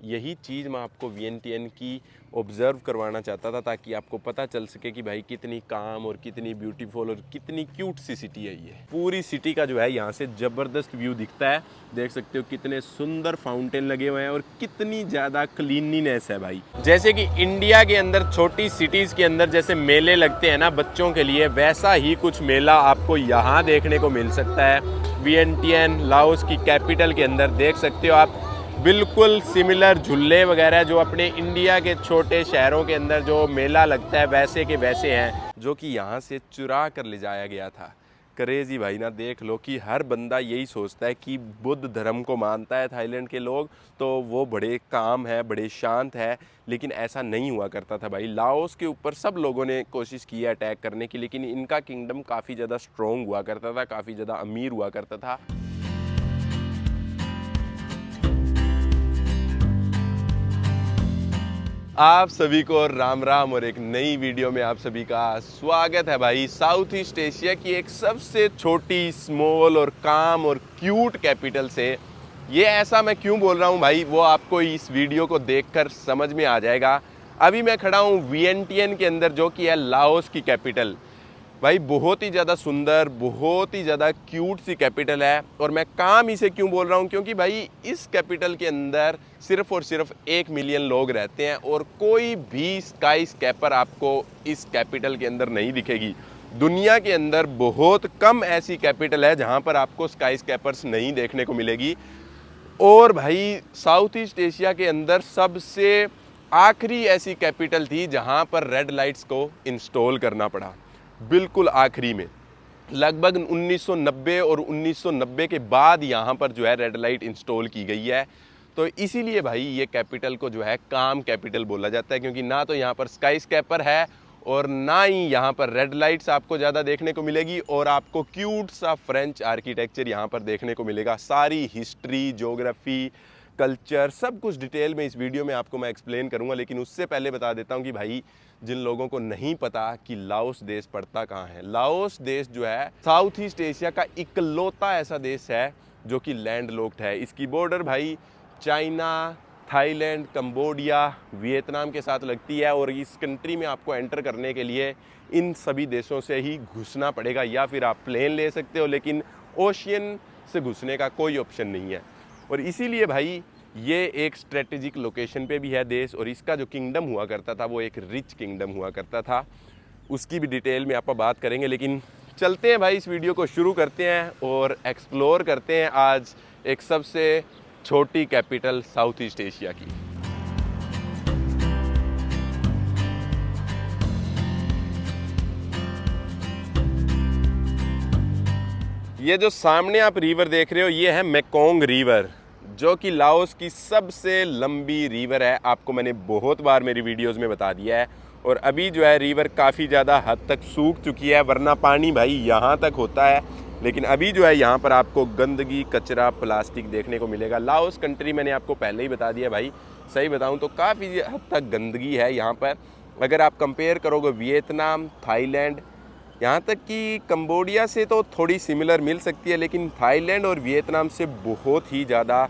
यही चीज़ मैं आपको वियंटियन की ऑब्ज़र्व करवाना चाहता था, ताकि आपको पता चल सके कि भाई कितनी काम और कितनी ब्यूटीफुल और कितनी क्यूट सी सिटी है। ये पूरी सिटी का जो है यहाँ से ज़बरदस्त व्यू दिखता है। देख सकते हो कितने सुंदर फाउंटेन लगे हुए हैं और कितनी ज़्यादा क्लीनलीनेस है भाई। जैसे कि इंडिया के अंदर छोटी सिटीज़ के अंदर जैसे मेले लगते हैं ना बच्चों के लिए, वैसा ही कुछ मेला आपको यहाँ देखने को मिल सकता है। वियंटियन लाओस की कैपिटल के अंदर देख सकते हो आप बिल्कुल सिमिलर झूले वगैरह जो अपने इंडिया के छोटे शहरों के अंदर जो मेला लगता है वैसे के वैसे हैं, जो कि यहाँ से चुरा कर ले जाया गया था। क्रेजी भाई ना, देख लो कि हर बंदा यही सोचता है कि बुद्ध धर्म को मानता है थाईलैंड के लोग तो वो बड़े काम है, बड़े शांत है, लेकिन ऐसा नहीं हुआ करता था भाई। लाओस के ऊपर सब लोगों ने कोशिश की है अटैक करने की, लेकिन इनका किंगडम काफ़ी ज़्यादा स्ट्रॉन्ग हुआ करता था, काफ़ी ज़्यादा अमीर हुआ करता था। आप सभी को राम राम और एक नई वीडियो में आप सभी का स्वागत है भाई। साउथ ईस्ट एशिया की एक सबसे छोटी, स्मॉल और काम और क्यूट कैपिटल से। ये ऐसा मैं क्यों बोल रहा हूँ भाई, वो आपको इस वीडियो को देखकर समझ में आ जाएगा। अभी मैं खड़ा हूँ वियंटियन के अंदर, जो कि है लाओस की कैपिटल। भाई बहुत ही ज़्यादा सुंदर, बहुत ही ज़्यादा क्यूट सी कैपिटल है। और मैं काम इसे क्यों बोल रहा हूँ, क्योंकि भाई इस कैपिटल के अंदर सिर्फ और सिर्फ 1 मिलियन लोग रहते हैं और कोई भी स्काई स्कैपर आपको इस कैपिटल के अंदर नहीं दिखेगी। दुनिया के अंदर बहुत कम ऐसी कैपिटल है जहाँ पर आपको स्काई स्कैपर्स नहीं देखने को मिलेगी। और भाई साउथ ईस्ट एशिया के अंदर सबसे आखिरी ऐसी कैपिटल थी जहाँ पर रेड लाइट्स को इंस्टॉल करना पड़ा, बिल्कुल आखिरी में। लगभग 1990 और 1990 के बाद यहाँ पर जो है रेड लाइट इंस्टॉल की गई है। तो इसीलिए भाई ये कैपिटल को जो है काम कैपिटल बोला जाता है, क्योंकि ना तो यहाँ पर स्काई स्कैपर है और ना ही यहाँ पर रेड लाइट्स आपको ज़्यादा देखने को मिलेगी, और आपको क्यूट सा फ्रेंच आर्किटेक्चर यहाँ पर देखने को मिलेगा। सारी हिस्ट्री, ज्योग्राफी, कल्चर, सब कुछ डिटेल में इस वीडियो में आपको मैं एक्सप्लेन करूँगा। लेकिन उससे पहले बता देता हूँ कि भाई जिन लोगों को नहीं पता कि लाओस देश पड़ता कहाँ है, लाओस देश जो है साउथ ईस्ट एशिया का इकलौता ऐसा देश है जो कि लैंड लॉक्ड है। इसकी बॉर्डर भाई चाइना, थाईलैंड, कंबोडिया, वियतनाम के साथ लगती है। और इस कंट्री में आपको एंटर करने के लिए इन सभी देशों से ही घुसना पड़ेगा, या फिर आप प्लेन ले सकते हो, लेकिन ओशियन से घुसने का कोई ऑप्शन नहीं है। और इसीलिए भाई ये एक स्ट्रेटेजिक लोकेशन पे भी है देश। और इसका जो किंगडम हुआ करता था वो एक रिच किंगडम हुआ करता था, उसकी भी डिटेल में आपको बात करेंगे। लेकिन चलते हैं भाई, इस वीडियो को शुरू करते हैं और एक्सप्लोर करते हैं आज एक सबसे छोटी कैपिटल साउथ ईस्ट एशिया की। ये जो सामने आप रिवर देख रहे हो ये है मेकोंग रिवर, जो कि लाओस की सबसे लंबी रिवर है। आपको मैंने बहुत बार मेरी वीडियोस में बता दिया है। और अभी जो है रिवर काफ़ी ज़्यादा हद तक सूख चुकी है, वरना पानी भाई यहाँ तक होता है। लेकिन अभी जो है यहाँ पर आपको गंदगी, कचरा, प्लास्टिक देखने को मिलेगा। लाओस कंट्री मैंने आपको पहले ही बता दिया भाई, सही बताऊँ तो काफ़ी हद तक गंदगी है यहाँ पर। अगर आप कंपेयर करोगे वियतनाम, थाईलैंड, यहाँ तक कि कंबोडिया से तो थोड़ी सिमिलर मिल सकती है, लेकिन थाईलैंड और वियतनाम से बहुत ही ज़्यादा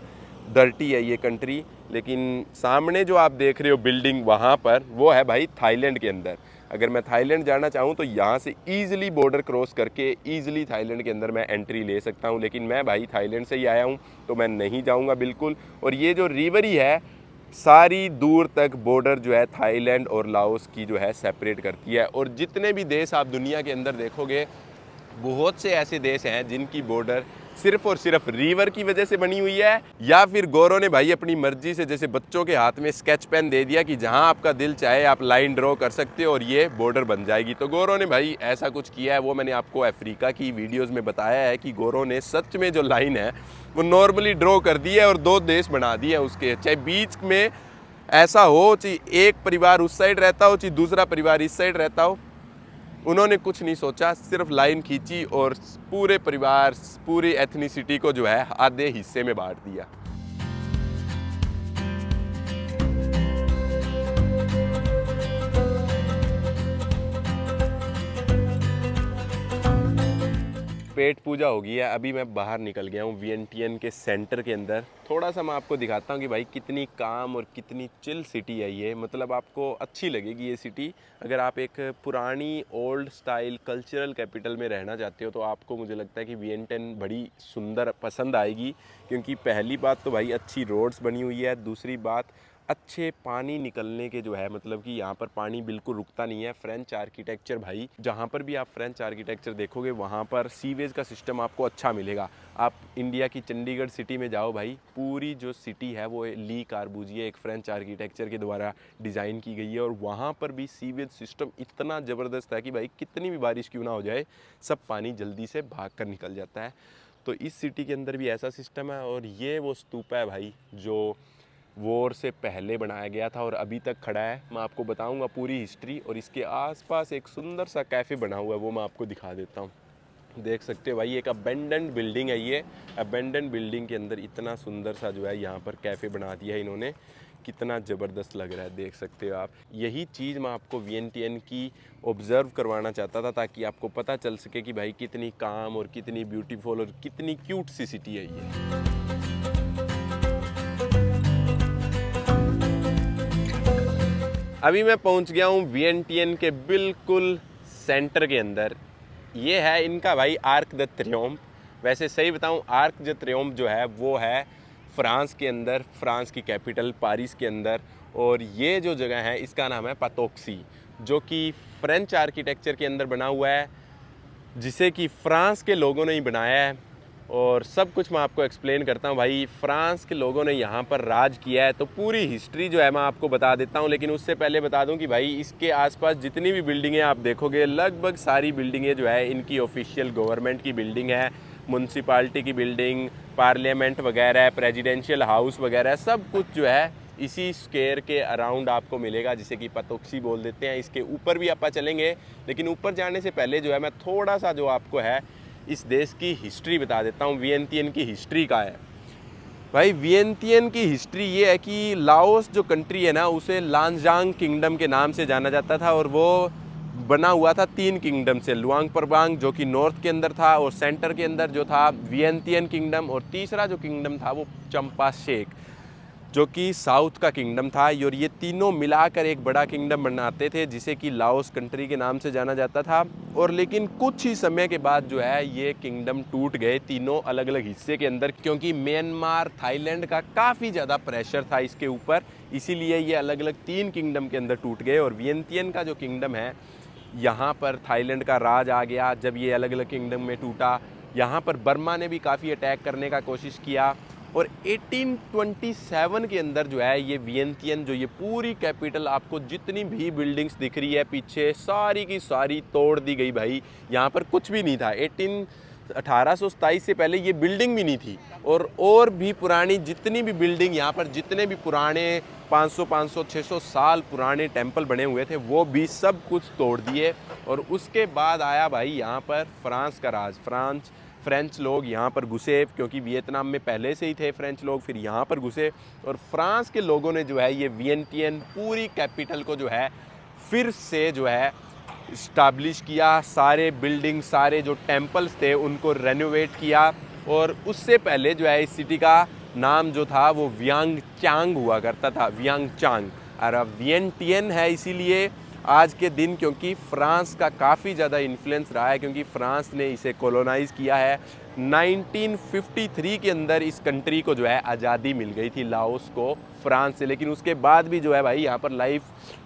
डर्टी है ये कंट्री। लेकिन सामने जो आप देख रहे हो बिल्डिंग, वहाँ पर वो है भाई थाईलैंड के अंदर। अगर मैं थाईलैंड जाना चाहूँ तो यहाँ से ईज़िली बॉर्डर क्रॉस करके ईज़िली थाईलैंड के अंदर मैं एंट्री ले सकता हूँ। लेकिन मैं भाई थाईलैंड से ही आया हूँ तो मैं नहीं जाऊँगा बिल्कुल। और ये जो रिवर ही है सारी दूर तक बॉर्डर जो है थाईलैंड और लाओस की जो है सेपरेट करती है। और जितने भी देश आप दुनिया के अंदर देखोगे, बहुत से ऐसे देश हैं जिनकी बॉर्डर सिर्फ और सिर्फ रिवर की वजह से बनी हुई है, या फिर गोरों ने भाई अपनी मर्जी से, जैसे बच्चों के हाथ में स्केच पेन दे दिया कि जहां आपका दिल चाहे आप लाइन ड्रॉ कर सकते हो और ये बॉर्डर बन जाएगी। तो गोरों ने भाई ऐसा कुछ किया है। वो मैंने आपको अफ्रीका की वीडियोस में बताया है कि गोरों ने सच में जो लाइन है वो नॉर्मली ड्रॉ कर दी है और 2 देश बना दिए उसके। चाहे बीच में ऐसा हो, चाहे एक परिवार उस साइड रहता हो, चाहे दूसरा परिवार इस साइड रहता हो, उन्होंने कुछ नहीं सोचा, सिर्फ लाइन खींची और पूरे परिवार, पूरी एथनिसिटी को जो है आधे हिस्से में बांट दिया। पेट पूजा हो गई है। अभी मैं बाहर निकल गया हूँ वियंटियन के सेंटर के अंदर। थोड़ा सा मैं आपको दिखाता हूँ कि भाई कितनी काम और कितनी चिल सिटी है ये। मतलब आपको अच्छी लगेगी ये सिटी। अगर आप एक पुरानी ओल्ड स्टाइल कल्चरल कैपिटल में रहना चाहते हो तो आपको मुझे लगता है कि वियंटियन बड़ी सुंदर पसंद आएगी। क्योंकि पहली बात तो भाई अच्छी रोड्स बनी हुई है, दूसरी बात अच्छे पानी निकलने के जो है, मतलब कि यहाँ पर पानी बिल्कुल रुकता नहीं है। फ्रेंच आर्किटेक्चर भाई, जहाँ पर भी आप फ्रेंच आर्किटेक्चर देखोगे वहाँ पर सीवेज का सिस्टम आपको अच्छा मिलेगा। आप इंडिया की चंडीगढ़ सिटी में जाओ भाई, पूरी जो सिटी है वो ली कार्बूजिए एक फ्रेंच आर्किटेक्चर के द्वारा डिज़ाइन की गई है और वहाँ पर भी सीवेज सिस्टम इतना ज़बरदस्त है कि भाई कितनी भी बारिश क्यों ना हो जाए सब पानी जल्दी से भाग कर निकल जाता है। तो इस सिटी के अंदर भी ऐसा सिस्टम है। और ये वो स्तूपा है भाई जो वॉर से पहले बनाया गया था और अभी तक खड़ा है। मैं आपको बताऊंगा पूरी हिस्ट्री। और इसके आसपास एक सुंदर सा कैफ़े बना हुआ है, वो मैं आपको दिखा देता हूँ। देख सकते हो भाई एक अबेंडेंट बिल्डिंग है ये। अबेंडेंट बिल्डिंग के अंदर इतना सुंदर सा जो है यहाँ पर कैफ़े बना दिया है इन्होंने, कितना ज़बरदस्त लग रहा है, देख सकते हो आप। यही चीज़ मैं आपको वियंटियन की ऑब्ज़र्व करवाना चाहता था ताकि आपको पता चल सके कि भाई कितनी काम और कितनी ब्यूटीफुल और कितनी क्यूट सी सिटी है ये। अभी मैं पहुंच गया हूं वियंटियन के बिल्कुल सेंटर के अंदर। ये है इनका भाई आर्क द ट्रियोम्फ। वैसे सही बताऊं, आर्क द ट्रियोम्फ जो है वो है फ्रांस के अंदर, फ्रांस की कैपिटल पारिस के अंदर। और ये जो जगह है इसका नाम है पातोक्सी, जो कि फ्रेंच आर्किटेक्चर के अंदर बना हुआ है, जिसे कि फ्रांस के लोगों ने ही बनाया है। और सब कुछ मैं आपको एक्सप्लेन करता हूँ भाई। फ्रांस के लोगों ने यहाँ पर राज किया है तो पूरी हिस्ट्री जो है मैं आपको बता देता हूँ। लेकिन उससे पहले बता दूँ कि भाई इसके आसपास जितनी भी बिल्डिंगें आप देखोगे, लगभग सारी बिल्डिंगें जो है इनकी ऑफिशियल गवर्नमेंट की बिल्डिंग है। म्यूनसिपाल्टी की बिल्डिंग, पार्लियामेंट वगैरह, प्रेजिडेंशियल हाउस वगैरह, सब कुछ जो है इसी स्क्वायर के अराउंड आपको मिलेगा, जिसे कि पातोक्सी बोल देते हैं। इसके ऊपर भी आप चलेंगे, लेकिन ऊपर जाने से पहले जो है मैं थोड़ा सा जो आपको है इस देश की हिस्ट्री बता देता हूँ। वियंटियन की हिस्ट्री का है भाई। वियंटियन की हिस्ट्री ये है कि लाओस जो कंट्री है ना, उसे लांजांग किंगडम के नाम से जाना जाता था और वो बना हुआ था 3 किंगडम से। लुआंग प्रबांग जो कि नॉर्थ के अंदर था, और सेंटर के अंदर जो था वियंटियन किंगडम, और तीसरा जो किंगडम था वो चंपा शेक जो कि साउथ का किंगडम था। और ये तीनों मिलाकर एक बड़ा किंगडम बनाते थे जिसे कि लाओस कंट्री के नाम से जाना जाता था। और लेकिन कुछ ही समय के बाद जो है ये किंगडम टूट गए तीनों अलग अलग हिस्से के अंदर, क्योंकि म्यांमार, थाईलैंड का काफ़ी ज़्यादा प्रेशर था इसके ऊपर, इसीलिए ये अलग अलग 3 किंगडम के अंदर टूट गए। और वियंटियन का जो किंगडम है, यहाँ पर थाईलैंड का राज आ गया जब ये अलग अलग किंगडम में टूटा। यहाँ पर बर्मा ने भी काफ़ी अटैक करने का कोशिश किया। और 1827 के अंदर जो है ये वियंटियन, जो ये पूरी कैपिटल, आपको जितनी भी बिल्डिंग्स दिख रही है पीछे, सारी की सारी तोड़ दी गई भाई। यहाँ पर कुछ भी नहीं था। 1827 से पहले ये बिल्डिंग भी नहीं थी। और भी पुरानी जितनी भी बिल्डिंग यहाँ पर, जितने भी पुराने 500, 600 साल पुराने टेम्पल बने हुए थे, वो भी सब कुछ तोड़ दिए। और उसके बाद आया भाई यहाँ पर फ्रांस का राज। फ्रेंच लोग यहाँ पर घुसे, क्योंकि वियतनाम में पहले से ही थे फ्रेंच लोग, फिर यहाँ पर घुसे। और फ्रांस के लोगों ने जो है ये वियंटियन पूरी कैपिटल को जो है फिर से जो है इस्टाब्लिश किया। सारे बिल्डिंग, सारे जो टेम्पल्स थे उनको रेनोवेट किया। और उससे पहले जो है इस सिटी का नाम जो था वो वियंगचांग हुआ करता था, वियंगचांग। और अब वियंटियन है इसीलिए आज के दिन, क्योंकि फ्रांस का काफ़ी ज़्यादा इन्फ्लुएंस रहा है, क्योंकि फ्रांस ने इसे कॉलोनाइज़ किया है। 1953 के अंदर इस कंट्री को जो है आज़ादी मिल गई थी, लाओस को, फ्रांस से। लेकिन उसके बाद भी जो है भाई यहाँ पर लाइफ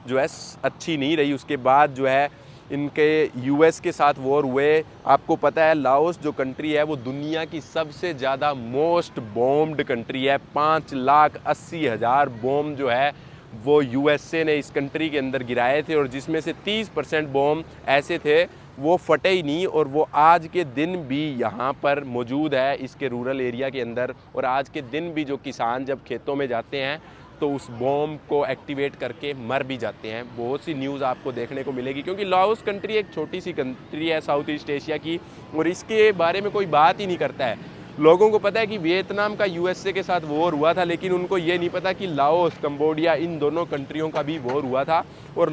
जो है अच्छी नहीं रही। उसके बाद जो है इनके यूएस के साथ वॉर हुए। आपको पता है लाओस जो कंट्री है वो दुनिया की सबसे ज़्यादा मोस्ट बॉम्ब्ड कंट्री है। 5,80,000 बॉम्ब जो है वो यूएसए ने इस कंट्री के अंदर गिराए थे, और जिसमें से 30% बॉम्ब ऐसे थे वो फटे ही नहीं, और वो आज के दिन भी यहाँ पर मौजूद है इसके रूरल एरिया के अंदर। और आज के दिन भी जो किसान जब खेतों में जाते हैं तो उस बॉम्ब को एक्टिवेट करके मर भी जाते हैं। बहुत सी न्यूज़ आपको देखने को मिलेगी, क्योंकि लाओस कंट्री एक छोटी सी कंट्री है साउथ ईस्ट एशिया की, और इसके बारे में कोई बात ही नहीं करता है। लोगों को पता है कि वियतनाम का यूएसए के साथ वॉर हुआ था, लेकिन उनको ये नहीं पता कि लाओस, कंबोडिया, इन दोनों कंट्रियों का भी वॉर हुआ था। और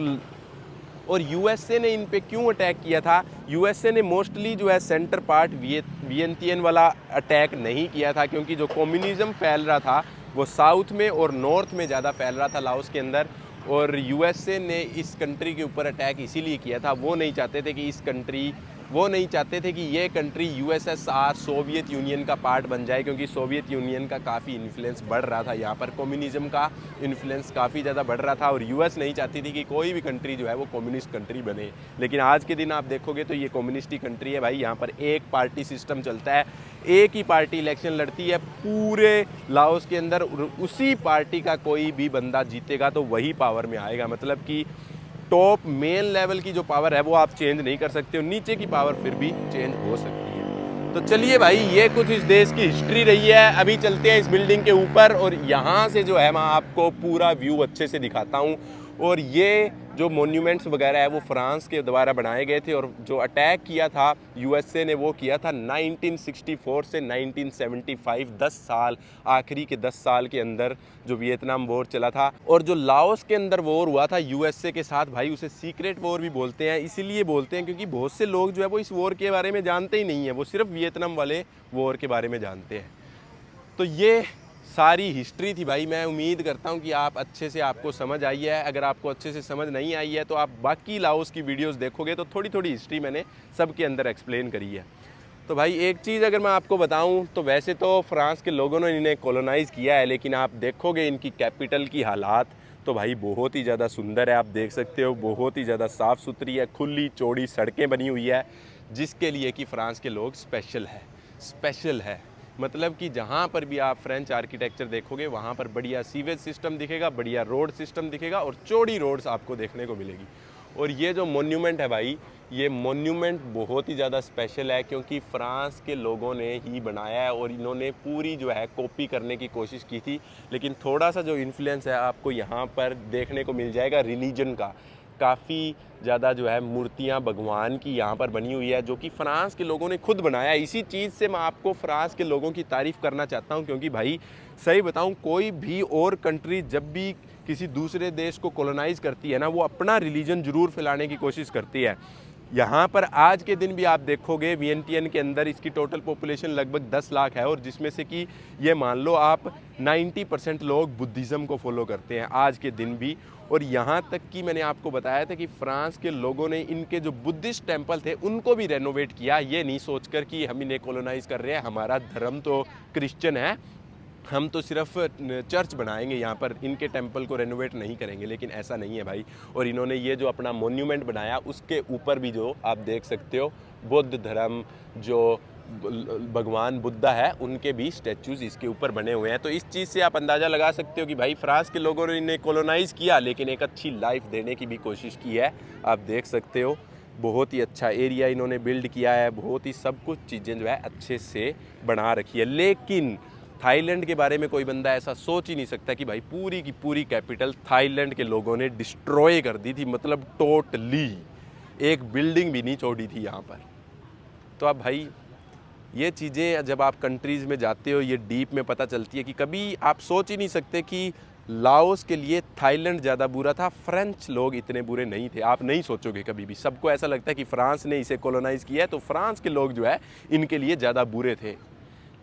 और यूएसए ने इन पे क्यों अटैक किया था? यूएसए ने मोस्टली जो है सेंटर पार्ट वियंतियन वाला अटैक नहीं किया था, क्योंकि जो कम्युनिज्म फैल रहा था वो साउथ में और नॉर्थ में ज़्यादा फैल रहा था लाओस के अंदर। और यूएसए ने इस कंट्री के ऊपर अटैक इसीलिए किया था, वो नहीं चाहते थे कि ये कंट्री यूएसएसआर सोवियत यूनियन का पार्ट बन जाए, क्योंकि सोवियत यूनियन का काफ़ी इन्फ्लुएंस बढ़ रहा था यहाँ पर, कम्युनिज्म का इन्फ्लुएंस काफ़ी ज़्यादा बढ़ रहा था और यूएस नहीं चाहती थी कि कोई भी कंट्री जो है वो कम्युनिस्ट कंट्री बने। लेकिन आज के दिन आप देखोगे तो ये कम्युनिस्ट ही कंट्री है भाई। यहाँ पर एक पार्टी सिस्टम चलता है, एक ही पार्टी इलेक्शन लड़ती है पूरे लाओस के अंदर, उसी पार्टी का कोई भी बंदा जीतेगा तो वही पावर में आएगा। मतलब कि टॉप मेन लेवल की जो पावर है वो आप चेंज नहीं कर सकते हो, नीचे की पावर फिर भी चेंज हो सकती है। तो चलिए भाई, ये कुछ इस देश की हिस्ट्री रही है। अभी चलते हैं इस बिल्डिंग के ऊपर और यहाँ से जो है मैं आपको पूरा व्यू अच्छे से दिखाता हूँ। और ये जो मोन्यूमेंट्स वगैरह है वो फ्रांस के द्वारा बनाए गए थे, और जो अटैक किया था यूएसए ने वो किया था 1964 से 1975, 10 साल, आखिरी के 10 साल के अंदर जो वियतनाम वॉर चला था। और जो लाओस के अंदर वॉर हुआ था यूएसए के साथ भाई, उसे सीक्रेट वॉर भी बोलते हैं। इसीलिए बोलते हैं क्योंकि बहुत से लोग जो है वो इस वॉर के बारे में जानते ही नहीं है, वो सिर्फ वियतनाम वाले वॉर के बारे में जानते हैं। तो ये सारी हिस्ट्री थी भाई। मैं उम्मीद करता हूँ कि आप अच्छे से आपको समझ आई है। अगर आपको अच्छे से समझ नहीं आई है तो आप बाकी लाओस की वीडियोस देखोगे तो थोड़ी थोड़ी हिस्ट्री मैंने सबके अंदर एक्सप्लेन करी है। तो भाई एक चीज़ अगर मैं आपको बताऊँ तो वैसे तो फ्रांस के लोगों ने इन्हें कॉलोनाइज़ किया है, लेकिन आप देखोगे इनकी कैपिटल की हालात तो भाई बहुत ही ज़्यादा सुंदर है। आप देख सकते हो बहुत ही ज़्यादा साफ़ सुथरी है, खुली चौड़ी सड़कें बनी हुई है, जिसके लिए कि फ़्रांस के लोग स्पेशल है। मतलब कि जहाँ पर भी आप फ्रेंच आर्किटेक्चर देखोगे वहाँ पर बढ़िया सीवेज सिस्टम दिखेगा, बढ़िया रोड सिस्टम दिखेगा और चौड़ी रोड्स आपको देखने को मिलेगी। और ये जो मोन्यूमेंट है भाई, ये मोन्यूमेंट बहुत ही ज़्यादा स्पेशल है, क्योंकि फ्रांस के लोगों ने ही बनाया है और इन्होंने पूरी जो है कॉपी करने की कोशिश की थी। लेकिन थोड़ा सा जो इन्फ्लुएंस है आपको यहाँ पर देखने को मिल जाएगा रिलीजन का। काफ़ी ज़्यादा जो है मूर्तियाँ भगवान की यहाँ पर बनी हुई है, जो कि फ्रांस के लोगों ने खुद बनाया है। इसी चीज़ से मैं आपको फ्रांस के लोगों की तारीफ़ करना चाहता हूँ, क्योंकि भाई सही बताऊँ, कोई भी और कंट्री जब भी किसी दूसरे देश को कॉलोनाइज़ करती है ना, वो अपना रिलीजन ज़रूर फैलाने की कोशिश करती है। यहाँ पर आज के दिन भी आप देखोगे वियंटियन के अंदर इसकी टोटल पॉपुलेशन लगभग 10 लाख है, और जिसमें से कि ये मान लो आप 90% लोग बुद्धिज़्म को फॉलो करते हैं आज के दिन भी। और यहाँ तक कि मैंने आपको बताया था कि फ्रांस के लोगों ने इनके जो बुद्धिस्ट टेम्पल थे उनको भी रेनोवेट किया, ये नहीं सोचकर कि हम इन्हें कॉलोनाइज़ कर रहे हैं, हमारा धर्म तो क्रिश्चियन है, हम तो सिर्फ चर्च बनाएंगे यहाँ पर, इनके टेंपल को रेनोवेट नहीं करेंगे। लेकिन ऐसा नहीं है भाई। और इन्होंने ये जो अपना मोन्यूमेंट बनाया उसके ऊपर भी जो आप देख सकते हो बौद्ध धर्म, जो भगवान बुद्धा है, उनके भी स्टैचूज़ इसके ऊपर बने हुए हैं। तो इस चीज़ से आप अंदाज़ा लगा सकते हो कि भाई फ्रांस के लोगों ने इन्हें कॉलोनाइज़ किया, लेकिन एक अच्छी लाइफ देने की भी कोशिश की है। आप देख सकते हो बहुत ही अच्छा एरिया इन्होंने बिल्ड किया है, बहुत ही सब कुछ चीज़ें जो है अच्छे से बना रखी है। लेकिन थाईलैंड के बारे में कोई बंदा ऐसा सोच ही नहीं सकता कि भाई पूरी की पूरी कैपिटल थाईलैंड के लोगों ने डिस्ट्रॉय कर दी थी, मतलब टोटली एक बिल्डिंग भी नहीं छोड़ी थी यहाँ पर। तो अब भाई ये चीज़ें जब आप कंट्रीज़ में जाते हो ये डीप में पता चलती है कि कभी आप सोच ही नहीं सकते कि लाओस के लिए थाईलैंड ज़्यादा बुरा था, फ्रेंच लोग इतने बुरे नहीं थे। आप नहीं सोचोगे कभी भी, सबको ऐसा लगता है कि फ्रांस ने इसे कॉलोनाइज़ किया है तो फ्रांस के लोग जो है इनके लिए ज़्यादा बुरे थे।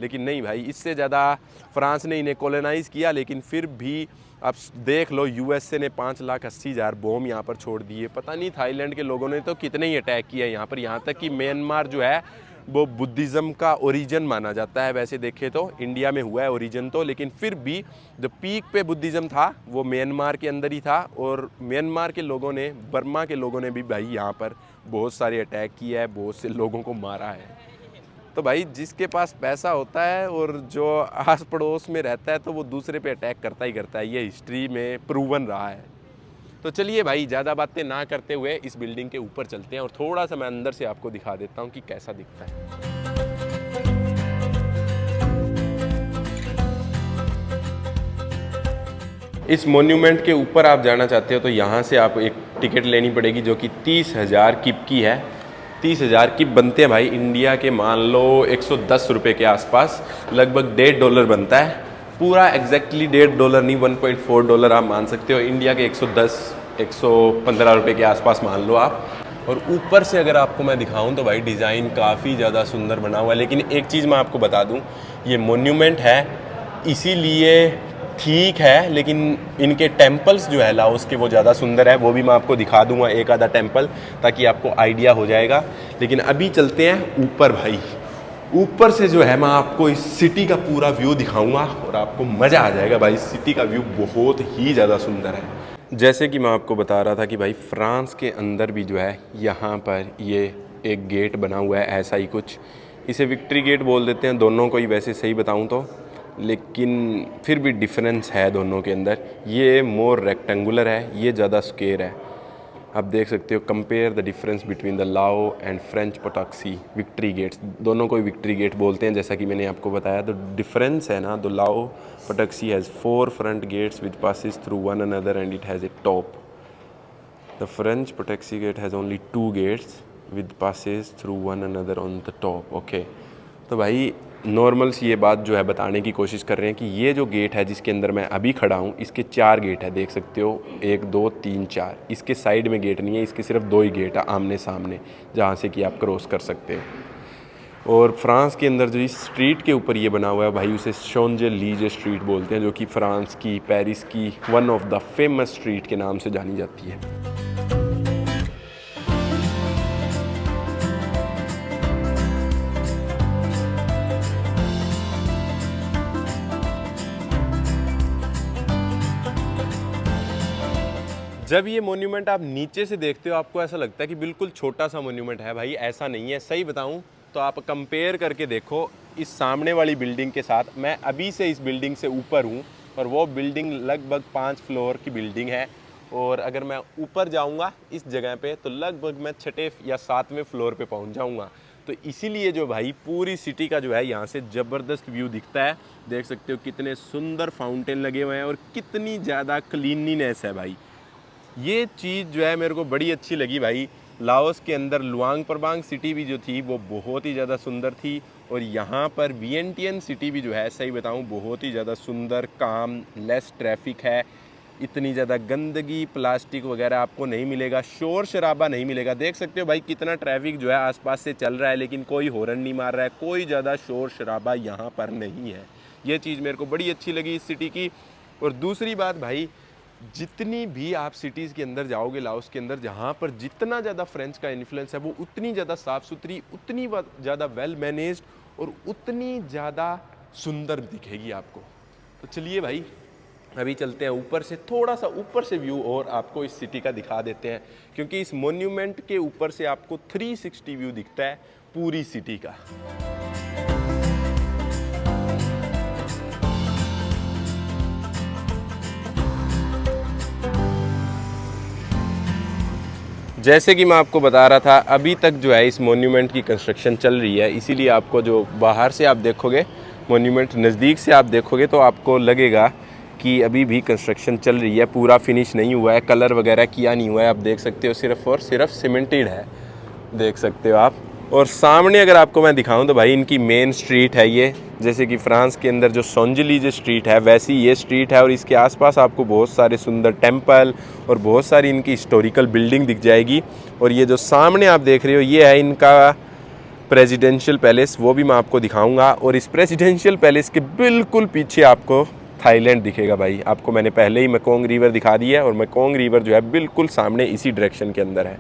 लेकिन नहीं भाई, इससे ज़्यादा फ्रांस ने इन्हें कॉलोनाइज़ किया। लेकिन फिर भी आप देख लो यूएसए ने 5,80,000 बॉम्ब यहाँ पर छोड़ दिए। पता नहीं थाईलैंड के लोगों ने तो कितने ही अटैक किया यहाँ पर। यहाँ तक कि म्यांमार जो है वो बुद्धिज़्म का ओरिजिन माना जाता है। वैसे देखे तो इंडिया में हुआ है ओरिजिन तो, लेकिन फिर भी जो पीक पे बुद्धिज़्म था वो म्यांमार के अंदर ही था। और म्यांमार के लोगों ने, बर्मा के लोगों ने भी भाई यहाँ पर बहुत सारे अटैक किया है, बहुत से लोगों को मारा है। तो भाई जिसके पास पैसा होता है और जो आस पड़ोस में रहता है तो वो दूसरे पे अटैक करता ही करता है। ये हिस्ट्री में प्रूवन रहा है। तो चलिए भाई, ज़्यादा बातें ना करते हुए इस बिल्डिंग के ऊपर चलते हैं और थोड़ा सा मैं अंदर से आपको दिखा देता हूँ कि कैसा दिखता है। इस मोन्यूमेंट के ऊपर आप जाना चाहते हो तो यहाँ से आपको एक टिकट लेनी पड़ेगी, जो कि 30,000 किप की है। 30,000 किप बनते हैं भाई इंडिया के मान लो 110 रुपये के आसपास, लगभग $1.5 बनता है। पूरा एग्जैक्टली $1.5 नहीं, $1.4 आप मान सकते हो। इंडिया के 110 115 रुपये के आसपास मान लो आप। और ऊपर से अगर आपको मैं दिखाऊं तो भाई डिज़ाइन काफ़ी ज़्यादा सुंदर बना हुआ है। लेकिन एक चीज़ मैं आपको बता दूं, ये मोन्यूमेंट है इसीलिए ठीक है, लेकिन इनके टेम्पल्स जो है लाओस के वो ज़्यादा सुंदर है। वो भी मैं आपको दिखा दूंगा एक आधा टेम्पल, ताकि आपको आइडिया हो जाएगा। लेकिन अभी चलते हैं ऊपर भाई। ऊपर से जो है मैं आपको इस सिटी का पूरा व्यू दिखाऊंगा और आपको मज़ा आ जाएगा भाई। सिटी का व्यू बहुत ही ज़्यादा सुंदर है। जैसे कि मैं आपको बता रहा था कि भाई फ्रांस के अंदर भी जो है यहाँ पर ये एक गेट बना हुआ है, ऐसा ही कुछ। इसे विक्ट्री गेट बोल देते हैं दोनों को ही वैसे सही बताऊँ तो, लेकिन फिर भी डिफरेंस है दोनों के अंदर। ये मोर रेक्टेंगुलर है, ये ज़्यादा स्क्वायर है। आप देख सकते हो, compare the difference between the लाओ एंड फ्रेंच पोटॉक्सी विक्ट्री गेट्स। दोनों को ही विक्ट्री गेट बोलते हैं जैसा कि मैंने आपको बताया। तो डिफरेंस है ना, the Lao potoxy has 4 front gates which passes through one another and it has a top. The French potoxy gate has only 2 gates with passes through one another on the top. Okay, तो भाई normal सी ये बात जो है बताने की कोशिश कर रहे हैं कि ये जो गेट है जिसके अंदर मैं अभी खड़ा हूँ, इसके 4 गेट है, देख सकते हो 1 2 3 4। इसके साइड में गेट नहीं है, इसके सिर्फ 2 ही गेट है आमने सामने, जहाँ से कि आप क्रॉस कर सकते हो। और फ्रांस के अंदर जो इस स्ट्रीट के ऊपर ये बना हुआ है भाई, उसे शॉन्जेलीजे स्ट्रीट बोलते हैं, जो कि फ्रांस की, पेरिस की one of the famous street के नाम से जानी जाती है। जब ये मोन्यूमेंट आप नीचे से देखते हो आपको ऐसा लगता है कि बिल्कुल छोटा सा मोन्यूमेंट है। भाई ऐसा नहीं है, सही बताऊं तो आप कंपेयर करके देखो इस सामने वाली बिल्डिंग के साथ। मैं अभी से इस बिल्डिंग से ऊपर हूं और वो बिल्डिंग लगभग 5 फ्लोर की बिल्डिंग है। और अगर मैं ऊपर जाऊंगा इस जगह पे तो लगभग मैं 6ठे या 7वें फ्लोर पे पहुंच जाऊंगा। तो इसीलिए जो भाई पूरी सिटी का जो है यहाँ से ज़बरदस्त व्यू दिखता है। देख सकते हो कितने सुंदर फाउंटेन लगे हुए हैं और कितनी ज़्यादा क्लीनलीनेस है भाई। ये चीज़ जो है मेरे को बड़ी अच्छी लगी भाई। लाओस के अंदर लुआंग प्रबांग सिटी भी जो थी वो बहुत ही ज़्यादा सुंदर थी, और यहाँ पर वियंटियन सिटी भी जो है सही बताऊँ बहुत ही ज़्यादा सुंदर, काम, लेस ट्रैफिक है, इतनी ज़्यादा गंदगी प्लास्टिक वगैरह आपको नहीं मिलेगा, शोर शराबा नहीं मिलेगा। देख सकते हो भाई कितना ट्रैफिक जो है आसपास से चल रहा है, लेकिन कोई हॉर्न नहीं मार रहा है, कोई ज़्यादा शोर शराबा यहाँ पर नहीं है। ये चीज़ मेरे को बड़ी अच्छी लगी इस सिटी की। और दूसरी बात भाई, जितनी भी आप सिटीज़ के अंदर जाओगे लाओस के अंदर, जहाँ पर जितना ज़्यादा फ्रेंच का इन्फ्लुएंस है, वो उतनी ज़्यादा साफ़ सुथरी, उतनी ज़्यादा वेल मैनेज्ड और उतनी ज़्यादा सुंदर दिखेगी आपको। तो चलिए भाई अभी चलते हैं ऊपर से, थोड़ा सा ऊपर से व्यू और आपको इस सिटी का दिखा देते हैं, क्योंकि इस मोन्यूमेंट के ऊपर से आपको 360 व्यू दिखता है पूरी सिटी का। जैसे कि मैं आपको बता रहा था, अभी तक जो है इस मोन्यूमेंट की कंस्ट्रक्शन चल रही है, इसीलिए आपको जो बाहर से आप देखोगे मोन्यूमेंट, नज़दीक से आप देखोगे तो आपको लगेगा कि अभी भी कंस्ट्रक्शन चल रही है, पूरा फिनिश नहीं हुआ है, कलर वगैरह किया नहीं हुआ है। आप देख सकते हो सिर्फ और सिर्फ सीमेंटेड है, देख सकते हो आप। और सामने अगर आपको मैं दिखाऊं तो भाई इनकी मेन स्ट्रीट है ये, जैसे कि फ्रांस के अंदर जो शॉन्जेलीजे स्ट्रीट है वैसी ये स्ट्रीट है। और इसके आसपास आपको बहुत सारे सुंदर टेंपल और बहुत सारी इनकी हिस्टोरिकल बिल्डिंग दिख जाएगी। और ये जो सामने आप देख रहे हो ये है इनका प्रेसिडेंशियल पैलेस, वो भी मैं आपको दिखाऊंगा। और इस प्रेसिडेंशियल पैलेस के बिल्कुल पीछे आपको थाईलैंड दिखेगा भाई। आपको मैंने पहले ही मेकोंग रिवर दिखा दी है, और मेकोंग रिवर जो है बिल्कुल सामने इसी डायरेक्शन के अंदर है।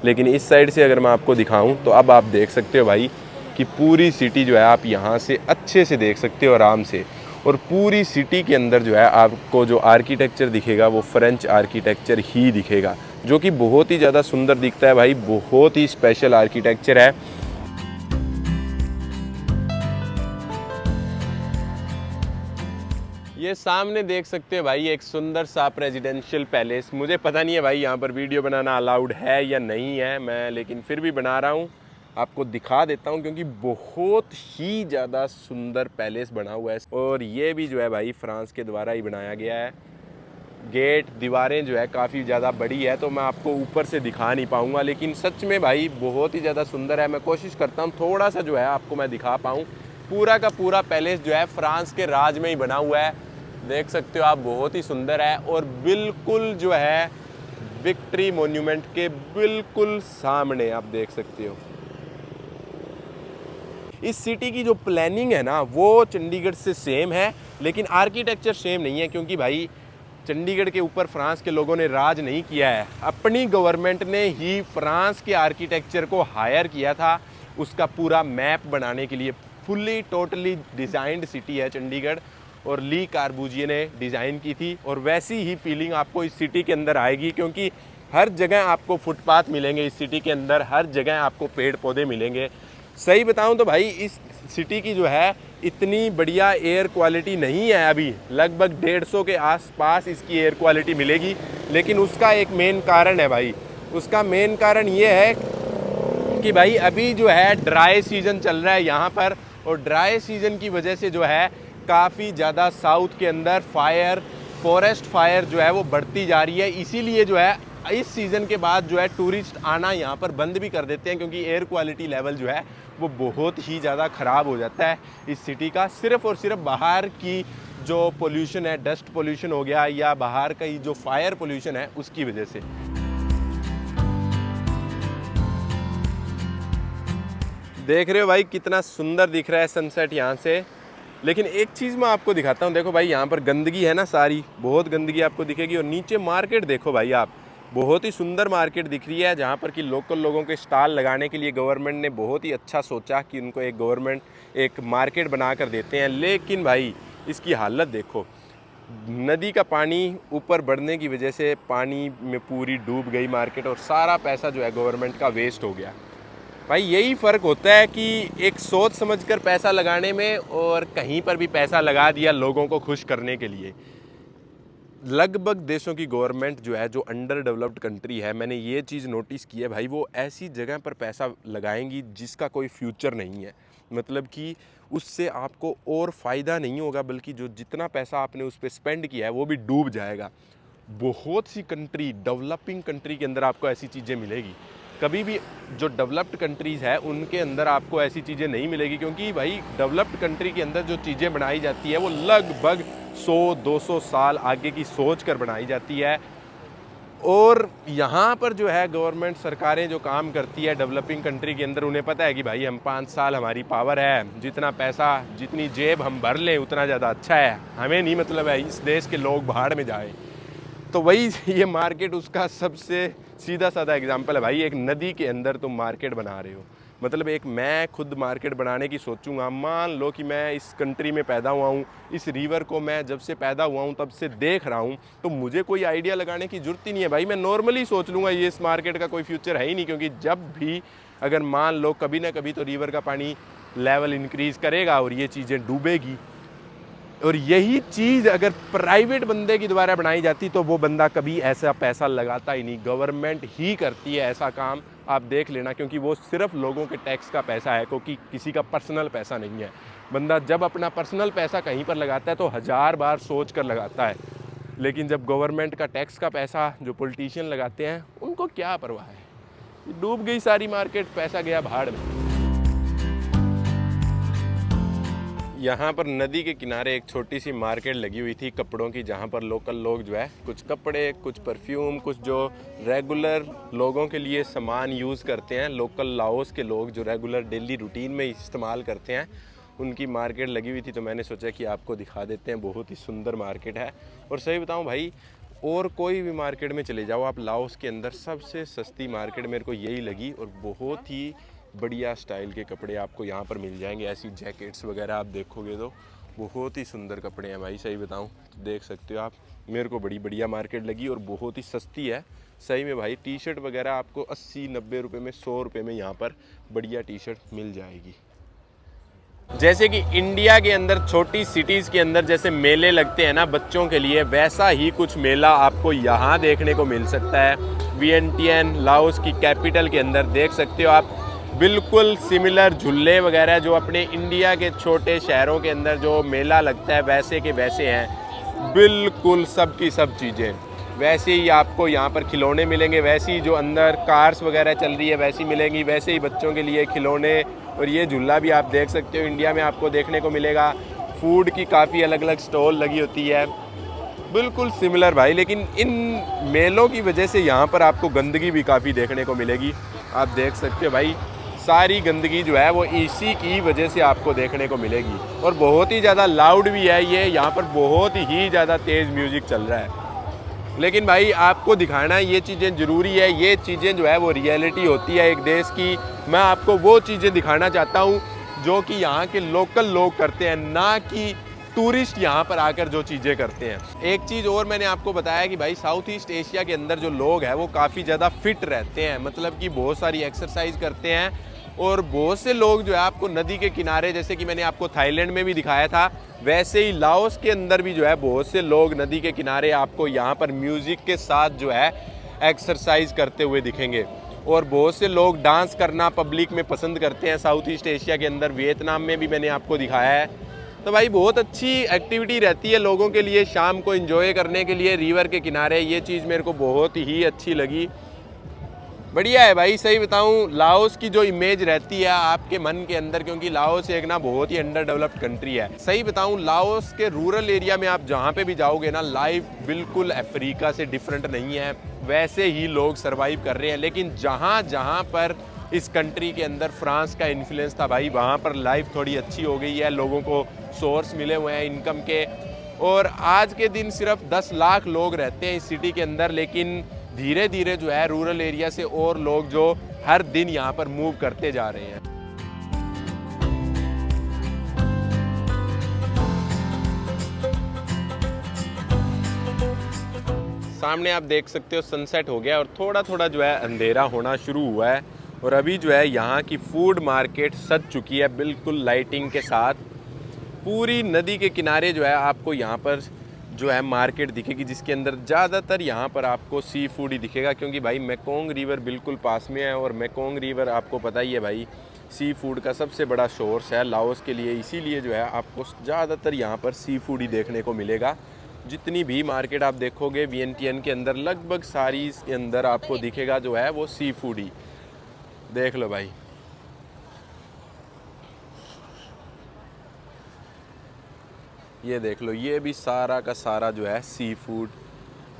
लेकिन इस साइड से अगर मैं आपको दिखाऊं तो अब आप देख सकते हो भाई कि पूरी सिटी जो है आप यहाँ से अच्छे से देख सकते हो आराम से। और पूरी सिटी के अंदर जो है आपको जो आर्किटेक्चर दिखेगा वो फ्रेंच आर्किटेक्चर ही दिखेगा, जो कि बहुत ही ज़्यादा सुंदर दिखता है भाई, बहुत ही स्पेशल आर्किटेक्चर है। ये सामने देख सकते हो भाई एक सुंदर सा प्रेसिडेंशियल पैलेस। मुझे पता नहीं है भाई यहाँ पर वीडियो बनाना अलाउड है या नहीं है, मैं लेकिन फिर भी बना रहा हूँ, आपको दिखा देता हूँ, क्योंकि बहुत ही ज़्यादा सुंदर पैलेस बना हुआ है। और ये भी जो है भाई फ्रांस के द्वारा ही बनाया गया है। गेट, दीवारें जो है काफ़ी ज़्यादा बड़ी है, तो मैं आपको ऊपर से दिखा नहीं पाऊँगा, लेकिन सच में भाई बहुत ही ज़्यादा सुंदर है। मैं कोशिश करता हूँ थोड़ा सा जो है आपको मैं दिखा पाऊँ। पूरा का पूरा पैलेस जो है फ्रांस के राज में ही बना हुआ है। देख सकते हो आप, बहुत ही सुंदर है और बिल्कुल जो है विक्ट्री मॉन्यूमेंट के बिल्कुल सामने आप देख सकते हो। इस सिटी की जो प्लानिंग है ना वो चंडीगढ़ से सेम है, लेकिन आर्किटेक्चर सेम नहीं है, क्योंकि भाई चंडीगढ़ के ऊपर फ्रांस के लोगों ने राज नहीं किया है। अपनी गवर्नमेंट ने ही फ्रांस के आर्किटेक्चर को हायर किया था उसका पूरा मैप बनाने के लिए। फुल्ली टोटली डिज़ाइंड सिटी है चंडीगढ़, और ली कार्बूजिए ने डिज़ाइन की थी। और वैसी ही फीलिंग आपको इस सिटी के अंदर आएगी, क्योंकि हर जगह आपको फुटपाथ मिलेंगे इस सिटी के अंदर, हर जगह आपको पेड़ पौधे मिलेंगे। सही बताऊं तो भाई इस सिटी की जो है इतनी बढ़िया एयर क्वालिटी नहीं है अभी, लगभग 150 के आसपास इसकी एयर क्वालिटी मिलेगी। लेकिन उसका एक मेन कारण है भाई, उसका मेन कारण ये है कि भाई अभी जो है ड्राई सीज़न चल रहा है यहाँ पर, और ड्राई सीज़न की वजह से जो है काफ़ी ज़्यादा साउथ के अंदर फॉरेस्ट फायर जो है वो बढ़ती जा रही है। इसीलिए जो है इस सीज़न के बाद जो है टूरिस्ट आना यहाँ पर बंद भी कर देते हैं, क्योंकि एयर क्वालिटी लेवल जो है वो बहुत ही ज़्यादा ख़राब हो जाता है इस सिटी का। सिर्फ़ और सिर्फ बाहर की जो पोल्यूशन है, डस्ट पोल्यूशन हो गया, या बाहर का ही जो फायर पोल्यूशन है उसकी वजह से। देख रहे हो भाई कितना सुंदर दिख रहा है सनसेट यहाँ से। लेकिन एक चीज़ मैं आपको दिखाता हूँ, देखो भाई यहाँ पर गंदगी है ना, सारी बहुत गंदगी आपको दिखेगी। और नीचे मार्केट देखो भाई आप, बहुत ही सुंदर मार्केट दिख रही है, जहाँ पर कि लोकल लोगों के स्टॉल लगाने के लिए गवर्नमेंट ने बहुत ही अच्छा सोचा कि उनको एक मार्केट बना कर देते हैं। लेकिन भाई इसकी हालत देखो, नदी का पानी ऊपर बढ़ने की वजह से पानी में पूरी डूब गई मार्केट, और सारा पैसा जो है गवर्नमेंट का वेस्ट हो गया। भाई यही फ़र्क होता है कि एक सोच समझकर पैसा लगाने में, और कहीं पर भी पैसा लगा दिया लोगों को खुश करने के लिए। लगभग देशों की गवर्नमेंट जो है, जो अंडर डेवलप्ड कंट्री है, मैंने ये चीज़ नोटिस की है भाई, वो ऐसी जगह पर पैसा लगाएंगी जिसका कोई फ्यूचर नहीं है। मतलब कि उससे आपको और फ़ायदा नहीं होगा, बल्कि जो जितना पैसा आपने उस पर स्पेंड किया है वो भी डूब जाएगा। बहुत सी कंट्री, डेवलपिंग कंट्री के अंदर आपको ऐसी चीज़ें मिलेगी। कभी भी जो डेवलप्ड कंट्रीज़ है उनके अंदर आपको ऐसी चीज़ें नहीं मिलेगी, क्योंकि भाई डेवलप्ड कंट्री के अंदर जो चीज़ें बनाई जाती है वो लगभग 100-200 साल आगे की सोच कर बनाई जाती है। और यहाँ पर जो है गवर्नमेंट, सरकारें जो काम करती है डेवलपिंग कंट्री के अंदर, उन्हें पता है कि भाई हम 5 साल हमारी पावर है, जितना पैसा, जितनी जेब हम भर लें उतना ज़्यादा अच्छा है, हमें नहीं मतलब है इस देश के लोग बाहर में जाएं। तो वही ये मार्केट उसका सबसे सीधा साधा एग्जांपल है भाई। एक नदी के अंदर तुम मार्केट बना रहे हो, मतलब एक मैं खुद मार्केट बनाने की सोचूंगा। मान लो कि मैं इस कंट्री में पैदा हुआ हूँ, इस रिवर को मैं जब से पैदा हुआ हूँ तब से देख रहा हूँ, तो मुझे कोई आइडिया लगाने की ज़रूरत ही नहीं है भाई। मैं नॉर्मली सोच लूँगा ये इस मार्केट का कोई फ्यूचर है ही नहीं, क्योंकि जब भी अगर मान लो कभी ना कभी तो रिवर का पानी लेवल इंक्रीज़ करेगा और ये चीज़ें डूबेगी। और यही चीज़ अगर प्राइवेट बंदे की द्वारा बनाई जाती तो वो बंदा कभी ऐसा पैसा लगाता ही नहीं। गवर्नमेंट ही करती है ऐसा काम, आप देख लेना, क्योंकि वो सिर्फ लोगों के टैक्स का पैसा है, क्योंकि किसी का पर्सनल पैसा नहीं है। बंदा जब अपना पर्सनल पैसा कहीं पर लगाता है तो 1000 बार सोच कर लगाता है, लेकिन जब गवर्नमेंट का टैक्स का पैसा जो पॉलिटिशियन लगाते हैं उनको क्या परवाह है। डूब गई सारी मार्केट, पैसा गया भाड़ में। यहाँ पर नदी के किनारे एक छोटी सी मार्केट लगी हुई थी कपड़ों की, जहाँ पर लोकल लोग जो है कुछ कपड़े, कुछ परफ्यूम, कुछ जो रेगुलर लोगों के लिए सामान यूज़ करते हैं, लोकल लाओस के लोग जो रेगुलर डेली रूटीन में इस्तेमाल करते हैं, उनकी मार्केट लगी हुई थी। तो मैंने सोचा कि आपको दिखा देते हैं, बहुत ही सुंदर मार्केट है। और सही बताऊँ भाई, और कोई भी मार्केट में चले जाओ आप लाओस के अंदर, सबसे सस्ती मार्केट मेरे को यही लगी, और बहुत ही बढ़िया स्टाइल के कपड़े आपको यहाँ पर मिल जाएंगे। ऐसी जैकेट्स वगैरह आप देखोगे तो बहुत ही सुंदर कपड़े हैं भाई। सही बताऊँ तो देख सकते हो आप, मेरे को बड़ी बढ़िया मार्केट लगी और बहुत ही सस्ती है सही में भाई। टी शर्ट वगैरह आपको 80-90 रुपये में, 100 रुपये में यहाँ पर बढ़िया टी शर्ट मिल जाएगी। जैसे कि इंडिया के अंदर छोटी सिटीज़ के अंदर जैसे मेले लगते हैं ना बच्चों के लिए, वैसा ही कुछ मेला आपको यहाँ देखने को मिल सकता है। वियंटियन लाओस की कैपिटल के अंदर देख सकते हो आप, बिल्कुल सिमिलर झूले वगैरह जो अपने इंडिया के छोटे शहरों के अंदर जो मेला लगता है वैसे के वैसे हैं, बिल्कुल सब की सब चीज़ें वैसे ही आपको यहाँ पर खिलौने मिलेंगे, वैसी जो अंदर कार्स वगैरह चल रही है वैसी मिलेंगी, वैसे ही बच्चों के लिए खिलौने। और ये झूला भी आप देख सकते हो इंडिया में आपको देखने को मिलेगा। फूड की काफ़ी अलग अलग स्टॉल लगी होती है, बिल्कुल सिमिलर भाई। लेकिन इन मेलों की वजह से यहाँ पर आपको गंदगी भी काफ़ी देखने को मिलेगी। आप देख सकते हो भाई, सारी गंदगी जो है वो इसी की वजह से आपको देखने को मिलेगी। और बहुत ही ज़्यादा लाउड भी है ये, यहाँ पर बहुत ही ज़्यादा तेज़ म्यूज़िक चल रहा है। लेकिन भाई आपको दिखाना ये चीज़ें ज़रूरी है, ये चीज़ें जो है वो रियलिटी होती है एक देश की। मैं आपको वो चीज़ें दिखाना चाहता हूँ जो कि यहाँ के लोकल लोग करते हैं, ना कि टूरिस्ट यहाँ पर आकर जो चीज़ें करते हैं। एक चीज़ और मैंने आपको बताया कि भाई साउथ ईस्ट एशिया के अंदर जो लोग हैं वो काफ़ी ज़्यादा फिट रहते हैं, मतलब कि बहुत सारी एक्सरसाइज करते हैं। और बहुत से लोग जो है आपको नदी के किनारे, जैसे कि मैंने आपको थाईलैंड में भी दिखाया था, वैसे ही लाओस के अंदर भी जो है बहुत से लोग नदी के किनारे आपको यहाँ पर म्यूज़िक के साथ जो है एक्सरसाइज करते हुए दिखेंगे। और बहुत से लोग डांस करना पब्लिक में पसंद करते हैं साउथ ईस्ट एशिया के अंदर। वियतनाम में भी मैंने आपको दिखाया है। तो भाई बहुत अच्छी एक्टिविटी रहती है लोगों के लिए शाम को एंजॉय करने के लिए रिवर के किनारे। ये चीज़ मेरे को बहुत ही अच्छी लगी, बढ़िया है भाई। सही बताऊं, लाओस की जो इमेज रहती है आपके मन के अंदर, क्योंकि लाओस एक ना बहुत ही अंडर डेवलप्ड कंट्री है। सही बताऊं, लाओस के रूरल एरिया में आप जहाँ पे भी जाओगे ना, लाइफ बिल्कुल अफ्रीका से डिफरेंट नहीं है, वैसे ही लोग सरवाइव कर रहे हैं। लेकिन जहाँ जहाँ पर इस कंट्री के अंदर फ्रांस का इन्फ्लुएंस था भाई, वहाँ पर लाइफ थोड़ी अच्छी हो गई है, लोगों को सोर्स मिले हुए हैं इनकम के। और आज के दिन सिर्फ 10 लाख लोग रहते हैं इस सिटी के अंदर, लेकिन धीरे धीरे जो है रूरल एरिया से और लोग जो हर दिन यहाँ पर मूव करते जा रहे हैं। सामने आप देख सकते हो सनसेट हो गया और थोड़ा थोड़ा जो है अंधेरा होना शुरू हुआ है। और अभी जो है यहाँ की फूड मार्केट सज चुकी है बिल्कुल लाइटिंग के साथ। पूरी नदी के किनारे जो है आपको यहाँ पर जो है मार्केट दिखेगी, जिसके अंदर ज़्यादातर यहाँ पर आपको सी फूड ही दिखेगा, क्योंकि भाई मेकोंग रिवर बिल्कुल पास में है। और मेकोंग रिवर आपको पता ही है भाई, सी फूड का सबसे बड़ा सोर्स है लाओस के लिए। इसीलिए जो है आपको ज़्यादातर यहाँ पर सी फूड ही देखने को मिलेगा। जितनी भी मार्केट आप देखोगे वियंटियन के अंदर, लगभग सारी के अंदर आपको दिखेगा जो है वो सी फूड ही। देख लो भाई, ये देख लो, ये भी सारा का सारा जो है सी फूड।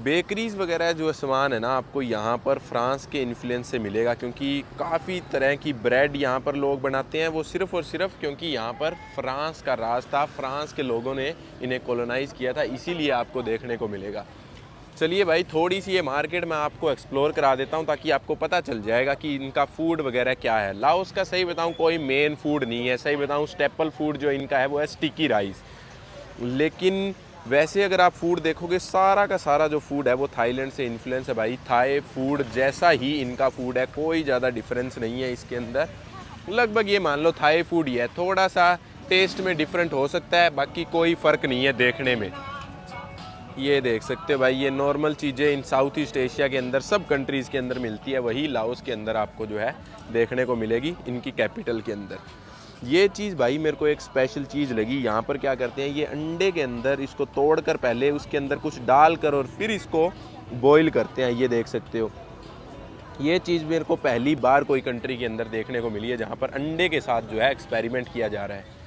बेकरीज़ वगैरह जो सामान है ना, आपको यहाँ पर फ्रांस के इन्फ्लुएंस से मिलेगा, क्योंकि काफ़ी तरह की ब्रेड यहाँ पर लोग बनाते हैं। वो सिर्फ़ और सिर्फ क्योंकि यहाँ पर फ्रांस का राज था, फ्रांस के लोगों ने इन्हें कॉलोनाइज़ किया था, इसीलिए आपको देखने को मिलेगा। चलिए भाई, थोड़ी सी ये मार्केट मैं आपको एक्सप्लोर करा देता हूँ ताकि आपको पता चल जाएगा कि इनका फूड वगैरह क्या है। लाओस का सही बताऊँ कोई मेन फूड नहीं है। सही बताऊँ, स्टेपल फूड जो इनका है वो है स्टिकी राइस। लेकिन वैसे अगर आप फूड देखोगे, सारा का सारा जो फूड है वो थाईलैंड से इन्फ्लुएंस है भाई। थाई फूड जैसा ही इनका फूड है, कोई ज़्यादा डिफरेंस नहीं है इसके अंदर। लगभग ये मान लो थाई फूड ही है, थोड़ा सा टेस्ट में डिफरेंट हो सकता है, बाकी कोई फ़र्क नहीं है देखने में। ये देख सकते हो भाई, ये नॉर्मल चीज़ें इन साउथ ईस्ट एशिया के अंदर सब कंट्रीज़ के अंदर मिलती है, वही लाओस के अंदर आपको जो है देखने को मिलेगी, इनकी कैपिटल के अंदर। ये चीज़ भाई मेरे को एक स्पेशल चीज़ लगी। यहाँ पर क्या करते हैं, ये अंडे के अंदर इसको तोड़कर पहले उसके अंदर कुछ डालकर और फिर इसको बॉईल करते हैं। ये देख सकते हो, ये चीज़ मेरे को पहली बार कोई कंट्री के अंदर देखने को मिली है जहाँ पर अंडे के साथ जो है एक्सपेरिमेंट किया जा रहा है।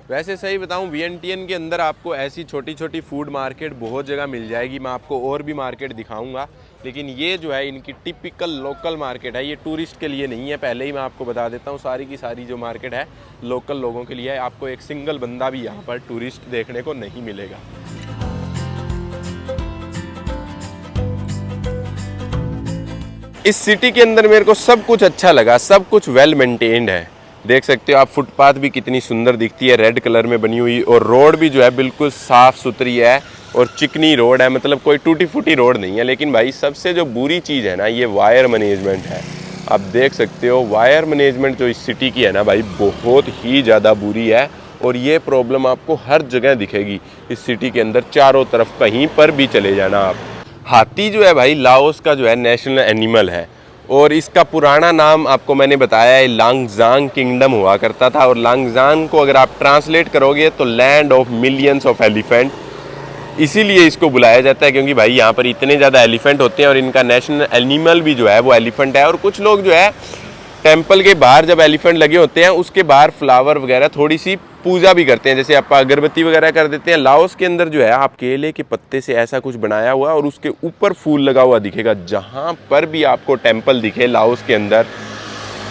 वैसे सही बताऊं, वियंटियन के अंदर आपको ऐसी छोटी छोटी फूड मार्केट बहुत जगह मिल जाएगी। मैं आपको और भी मार्केट दिखाऊंगा, लेकिन ये जो है इनकी टिपिकल लोकल मार्केट है, ये टूरिस्ट के लिए नहीं है। पहले ही मैं आपको बता देता हूँ, सारी की सारी जो मार्केट है लोकल लोगों के लिए है। आपको एक सिंगल बंदा भी यहाँ पर टूरिस्ट देखने को नहीं मिलेगा। इस सिटी के अंदर मेरे को सब कुछ अच्छा लगा, सब कुछ वेल मेंटेन्ड है। देख सकते हो आप, फुटपाथ भी कितनी सुंदर दिखती है, रेड कलर में बनी हुई। और रोड भी जो है बिल्कुल साफ़ सुथरी है और चिकनी रोड है, मतलब कोई टूटी फूटी रोड नहीं है। लेकिन भाई सबसे जो बुरी चीज़ है ना, ये वायर मैनेजमेंट है। आप देख सकते हो वायर मैनेजमेंट जो इस सिटी की है ना भाई, बहुत ही ज़्यादा बुरी है। और ये प्रॉब्लम आपको हर जगह दिखेगी इस सिटी के अंदर, चारों तरफ कहीं पर भी चले जाना आप। हाथी जो है भाई लाओस का जो है नेशनल एनिमल है, और इसका पुराना नाम आपको मैंने बताया है लांगजांग किंगडम हुआ करता था। और लांगजांग को अगर आप ट्रांसलेट करोगे तो land of millions of elephant, इसीलिए इसको बुलाया जाता है, क्योंकि भाई यहाँ पर इतने ज़्यादा एलिफेंट होते हैं और इनका नेशनल एनिमल भी जो है वो एलिफेंट है। और कुछ लोग जो है टेम्पल के बाहर जब एलिफेंट लगे होते हैं उसके बाहर फ्लावर वगैरह थोड़ी सी पूजा भी करते हैं, जैसे आप अगरबत्ती वगैरह कर देते हैं। लाओस के अंदर जो है आप केले के पत्ते से ऐसा कुछ बनाया हुआ और उसके ऊपर फूल लगा हुआ दिखेगा। जहाँ पर भी आपको टेम्पल दिखे लाओस के अंदर,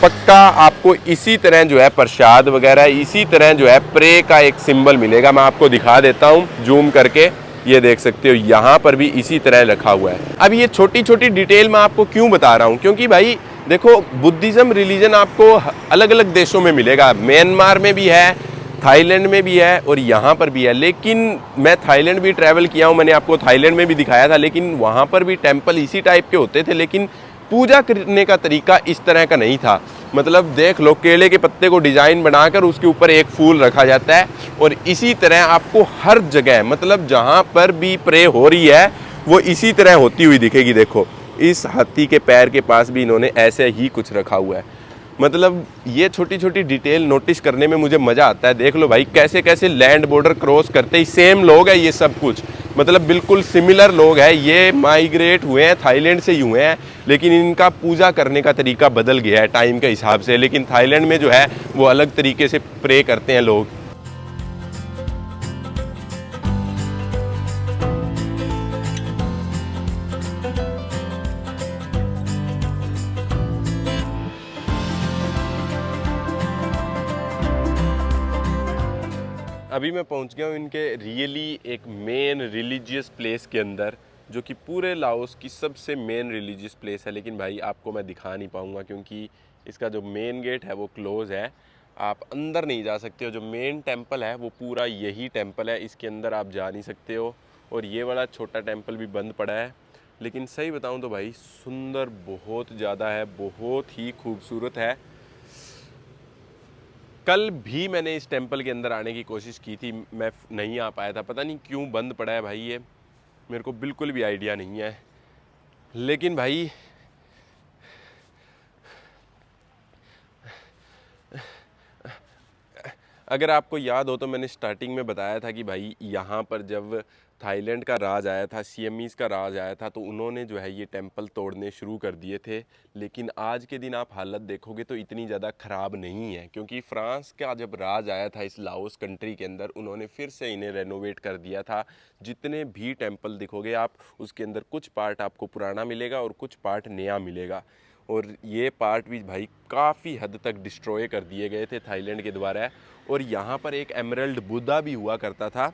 पक्का आपको इसी तरह जो है प्रसाद वगैरह, इसी तरह जो है प्रे का एक सिंबल मिलेगा। मैं आपको दिखा देता हूँ जूम करके, ये देख सकते हो यहाँ पर भी इसी तरह रखा हुआ है। अब ये छोटी छोटी डिटेल मैं आपको क्यों बता रहा हूँ, क्योंकि भाई देखो बुद्धिज़्म रिलीजन आपको अलग अलग देशों में मिलेगा। म्यांमार में भी है, थाईलैंड में भी है और यहाँ पर भी है। लेकिन मैं थाईलैंड भी ट्रैवल किया हूँ, मैंने आपको थाईलैंड में भी दिखाया था, लेकिन वहाँ पर भी टेम्पल इसी टाइप के होते थे, लेकिन पूजा करने का तरीका इस तरह का नहीं था। मतलब देख लो, केले के पत्ते को डिजाइन बनाकर उसके ऊपर एक फूल रखा जाता है और इसी तरह आपको हर जगह, मतलब जहाँ पर भी प्रे हो रही है वो इसी तरह होती हुई दिखेगी। देखो इस हाथी के पैर के पास भी इन्होंने ऐसे ही कुछ रखा हुआ है। मतलब ये छोटी छोटी डिटेल नोटिस करने में मुझे मज़ा आता है। देख लो भाई कैसे कैसे लैंड बॉर्डर क्रॉस करते ही सेम लोग हैं ये सब कुछ, मतलब बिल्कुल सिमिलर लोग हैं। ये माइग्रेट हुए हैं थाईलैंड से ही हुए हैं, लेकिन इनका पूजा करने का तरीका बदल गया है टाइम के हिसाब से। लेकिन थाईलैंड में जो है वो अलग तरीके से प्रे करते हैं लोग। अभी मैं पहुंच गया हूँ इनके रियली एक मेन रिलीजियस प्लेस के अंदर, जो कि पूरे लाओस की सबसे मेन रिलीजियस प्लेस है। लेकिन भाई आपको मैं दिखा नहीं पाऊँगा क्योंकि इसका जो मेन गेट है वो क्लोज़ है, आप अंदर नहीं जा सकते हो। जो मेन टेंपल है वो पूरा यही टेंपल है, इसके अंदर आप जा नहीं सकते हो। और ये वाला छोटा टेंपल भी बंद पड़ा है। लेकिन सही बताऊँ तो भाई सुंदर बहुत ज़्यादा है, बहुत ही खूबसूरत है। कल भी मैंने इस टेंपल के अंदर आने की कोशिश की थी, मैं नहीं आ पाया था। पता नहीं क्यों बंद पड़ा है भाई, ये मेरे को बिल्कुल भी आइडिया नहीं है। लेकिन भाई अगर आपको याद हो तो मैंने स्टार्टिंग में बताया था कि भाई यहाँ पर जब थाईलैंड का राज आया था, सियमीज़ का राज आया था, तो उन्होंने जो है ये टेंपल तोड़ने शुरू कर दिए थे। लेकिन आज के दिन आप हालत देखोगे तो इतनी ज़्यादा ख़राब नहीं है, क्योंकि फ्रांस का जब राज आया था इस लाओस कंट्री के अंदर, उन्होंने फिर से इन्हें रेनोवेट कर दिया था। जितने भी टेंपल दिखोगे आप, उसके अंदर कुछ पार्ट आपको पुराना मिलेगा और कुछ पार्ट नया मिलेगा। और ये पार्ट भी भाई काफ़ी हद तक डिस्ट्रॉय कर दिए गए थे थाईलैंड के द्वारा। और यहाँ पर एक एमरल्ड बुद्धा भी हुआ करता था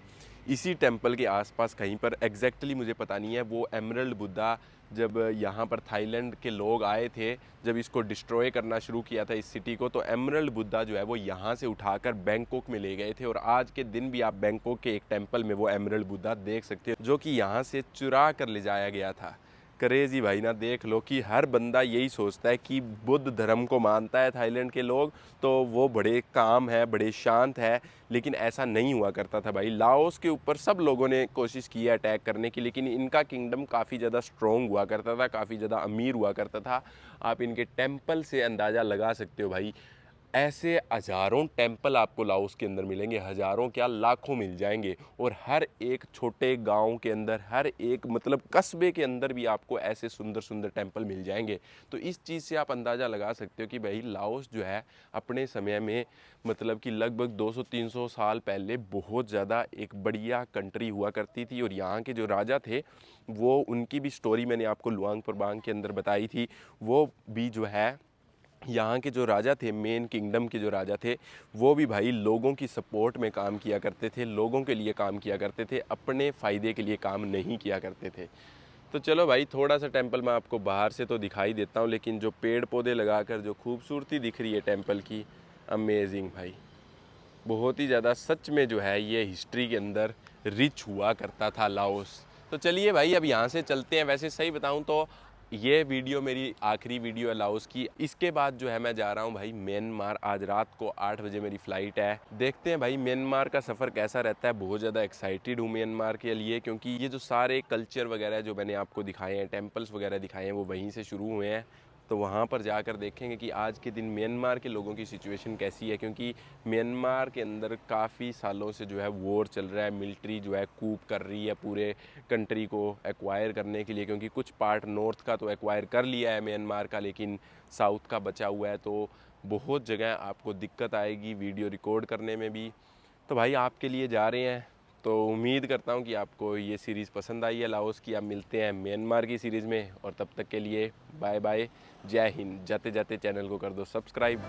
इसी टेंपल के आसपास कहीं पर, एग्जैक्टली मुझे पता नहीं है। वो एमरल्ड बुद्धा जब यहाँ पर थाईलैंड के लोग आए थे, जब इसको डिस्ट्रॉय करना शुरू किया था इस सिटी को, तो एमरल्ड बुद्धा जो है वो यहाँ से उठाकर बैंकॉक में ले गए थे। और आज के दिन भी आप बैंकॉक के एक टेंपल में वो एमरल्ड बुद्धा देख सकते हो, जो कि यहाँ से चुरा कर ले जाया गया था। क्रेजी भाई ना, देख लो कि हर बंदा यही सोचता है कि बुद्ध धर्म को मानता है थाईलैंड के लोग तो वो बड़े काम है, बड़े शांत है। लेकिन ऐसा नहीं हुआ करता था भाई। लाओस के ऊपर सब लोगों ने कोशिश की है अटैक करने की, लेकिन इनका किंगडम काफ़ी ज़्यादा स्ट्रॉन्ग हुआ करता था, काफ़ी ज़्यादा अमीर हुआ करता था। आप इनके टेम्पल से अंदाज़ा लगा सकते हो भाई। ऐसे हज़ारों टेंपल आपको लाओस के अंदर मिलेंगे, हज़ारों क्या लाखों मिल जाएंगे। और हर एक छोटे गांव के अंदर, हर एक मतलब कस्बे के अंदर भी आपको ऐसे सुंदर सुंदर टेंपल मिल जाएंगे। तो इस चीज़ से आप अंदाज़ा लगा सकते हो कि भाई लाओस जो है अपने समय में, मतलब कि लगभग 200-300 साल पहले बहुत ज़्यादा एक बढ़िया कंट्री हुआ करती थी। और यहाँ के जो राजा थे वो, उनकी भी स्टोरी मैंने आपको लुआंग प्रबांग के अंदर बताई थी। वो भी जो है यहाँ के जो राजा थे, मेन किंगडम के जो राजा थे, वो भी भाई लोगों की सपोर्ट में काम किया करते थे, लोगों के लिए काम किया करते थे, अपने फ़ायदे के लिए काम नहीं किया करते थे। तो चलो भाई थोड़ा सा टेंपल मैं आपको बाहर से तो दिखाई देता हूँ, लेकिन जो पेड़ पौधे लगाकर जो खूबसूरती दिख रही है टेंपल की, अमेजिंग भाई, बहुत ही ज़्यादा। सच में जो है ये हिस्ट्री के अंदर रिच हुआ करता था लाओस। तो चलिए भाई अब यहाँ से चलते हैं। वैसे सही बताऊँ तो ये वीडियो मेरी आखिरी वीडियो है लाओस की। इसके बाद जो है मैं जा रहा हूँ भाई म्यांमार। आज रात को 8 बजे मेरी फ़्लाइट है। देखते हैं भाई म्यांमार का सफ़र कैसा रहता है। बहुत ज़्यादा एक्साइटेड हूँ म्यांमार के लिए, क्योंकि ये जो सारे कल्चर वगैरह जो मैंने आपको दिखाए हैं, टेम्पल्स वगैरह दिखाए हैं, वो वहीं से शुरू हुए हैं। तो वहाँ पर जाकर देखेंगे कि आज के दिन म्यांमार के लोगों की सिचुएशन कैसी है, क्योंकि म्यांमार के अंदर काफ़ी सालों से जो है वॉर चल रहा है, मिलिट्री जो है कूप कर रही है पूरे कंट्री को एक्वायर करने के लिए, क्योंकि कुछ पार्ट नॉर्थ का तो एक्वायर कर लिया है म्यांमार का, लेकिन साउथ का बचा हुआ है। तो बहुत जगह आपको दिक्कत आएगी वीडियो रिकॉर्ड करने में भी। तो भाई आपके लिए जा रहे हैं, तो उम्मीद करता हूँ कि आपको ये सीरीज़ पसंद आई है लाओस की। आप मिलते हैं म्यांमार की सीरीज़ में, और तब तक के लिए बाय बाय, जय हिंद। जाते जाते चैनल को कर दो सब्सक्राइब।